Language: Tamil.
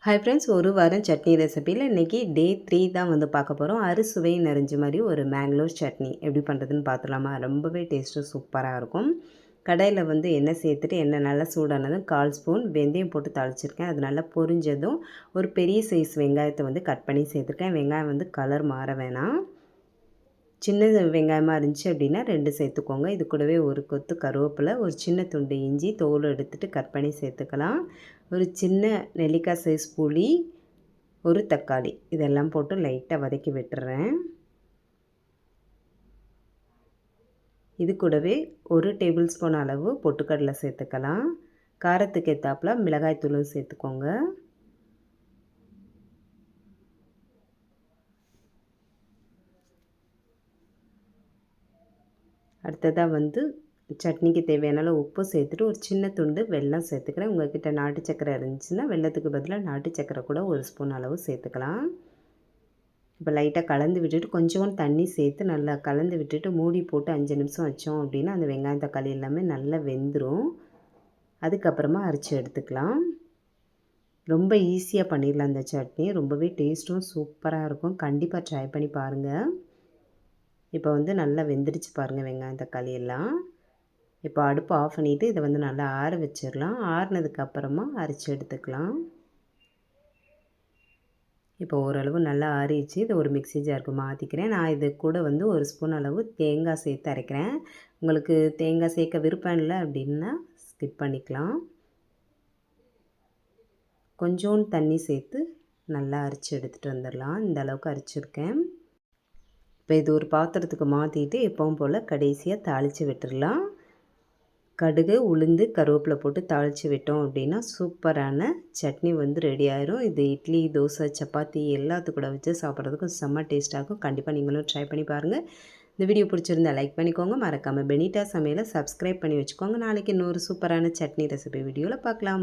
ஹாய் ஃப்ரெண்ட்ஸ், ஒரு வாரம் சட்னி ரெசிப்பியில் இன்றைக்கி டே 3 தான் வந்து பார்க்க போகிறோம். அறுசுவை நிறைஞ்ச மாதிரி ஒரு மேங்களூர் சட்னி எப்படி பண்ணுறதுன்னு பார்த்துலாமா? ரொம்பவே டேஸ்ட்டும் சூப்பராக இருக்கும். கடாயில் வந்து எண்ணெய் சேர்த்துட்டு எண்ணெய் நல்லா சூடானதும் 1/4 ஸ்பூன் வெந்தயம் போட்டு தாளிச்சிருக்கேன். அது நல்லா பொரிஞ்சதும் ஒரு பெரிய சைஸ் வெங்காயத்தை வந்து கட் பண்ணி சேர்த்துருக்கேன். வெங்காயம் வந்து கலர் மாற வேணாம். சின்ன வெங்காயமாக இருந்துச்சு அப்படின்னா 2 சேர்த்துக்கோங்க. இது கூடவே ஒரு கொத்து கருவேப்பிலை, ஒரு சின்ன துண்டு இஞ்சி தோல் எடுத்துகிட்டு கட் பண்ணி சேர்த்துக்கலாம். ஒரு சின்ன நெல்லிக்காய் சைஸ் புளி, ஒரு தக்காளி இதெல்லாம் போட்டு லைட்டாக வதக்கி விட்டுறேன். இது கூடவே 1 டேபிள் ஸ்பூன் அளவு பொட்டுக்கடலை சேர்த்துக்கலாம். காரத்துக்கு ஏற்றாப்புல மிளகாய் தூளும் சேர்த்துக்கோங்க. அடுத்ததாக வந்து சட்னிக்கு தேவையான அளவு உப்பு சேர்த்துட்டு ஒரு சின்ன துண்டு வெல்லம் சேர்த்துக்கிறேன். உங்கள்கிட்ட நாட்டு சக்கரை இருந்துச்சுன்னா வெல்லத்துக்கு பதிலாக நாட்டு சக்கரை கூட 1 ஸ்பூன் அளவு சேர்த்துக்கலாம். இப்போ லைட்டாக கலந்து விட்டுட்டு கொஞ்சோண்டு தண்ணி சேர்த்து நல்லா கலந்து விட்டுட்டு மூடி போட்டு 5 நிமிஷம் வச்சோம் அப்படின்னா அந்த வெங்காயம் தக்காளி எல்லாமே நல்லா வெந்துடும். அதுக்கப்புறமா அரைச்சி எடுத்துக்கலாம். ரொம்ப ஈஸியாக பண்ணிடலாம் இந்த சட்னி. ரொம்பவே டேஸ்ட்டும் சூப்பராக இருக்கும். கண்டிப்பாக ட்ரை பண்ணி பாருங்கள். இப்போ வந்து நல்லா வெந்துடுச்சு பாருங்கள் வெங்காயம் தக்காளி எல்லாம். இப்போ அடுப்பு ஆஃப் பண்ணிவிட்டு இதை வந்து நல்லா ஆற வச்சிடலாம். ஆறுனதுக்கப்புறமா அரைச்சி எடுத்துக்கலாம். இப்போ ஓரளவு நல்லா ஆறிடுச்சு. இதை ஒரு மிக்ஸி ஜாருக்கு மாற்றிக்கிறேன். நான் இது கூட வந்து 1 ஸ்பூன் அளவு தேங்காய் சேர்த்து அரைக்கிறேன். உங்களுக்கு தேங்காய் சேர்க்க விருப்பம் இல்லை அப்படின்னா ஸ்கிப் பண்ணிக்கலாம். கொஞ்சோண்டு தண்ணி சேர்த்து நல்லா அரைச்சி எடுத்துகிட்டு வந்துடலாம். இந்த அளவுக்கு அரைச்சிருக்கேன். இப்போ இது ஒரு பாத்திரத்துக்கு மாற்றிட்டு எப்பவும் போல் கடைசியாக தாளித்து விட்டுடலாம். கடுகு, உளுந்து, கருவேப்பிலை போட்டு தாளித்து விட்டோம் அப்படின்னா சூப்பரான சட்னி வந்து ரெடி ஆயிரும். இது இட்லி, தோசை, சப்பாத்தி எல்லாத்துக்கூட கூட வச்சு சாப்பிட்றதுக்கும் செம்ம டேஸ்ட்டாக இருக்கும். கண்டிப்பாக நீங்களும் ட்ரை பண்ணி பாருங்கள். இந்த வீடியோ பிடிச்சிருந்தா லைக் பண்ணிக்கோங்க. மறக்காமல் பெனிட்டா சமையலை சப்ஸ்கிரைப் பண்ணி வச்சுக்கோங்க. நாளைக்கு இன்னொரு சூப்பரான சட்னி ரெசிபி வீடியோவில் பார்க்கலாம்.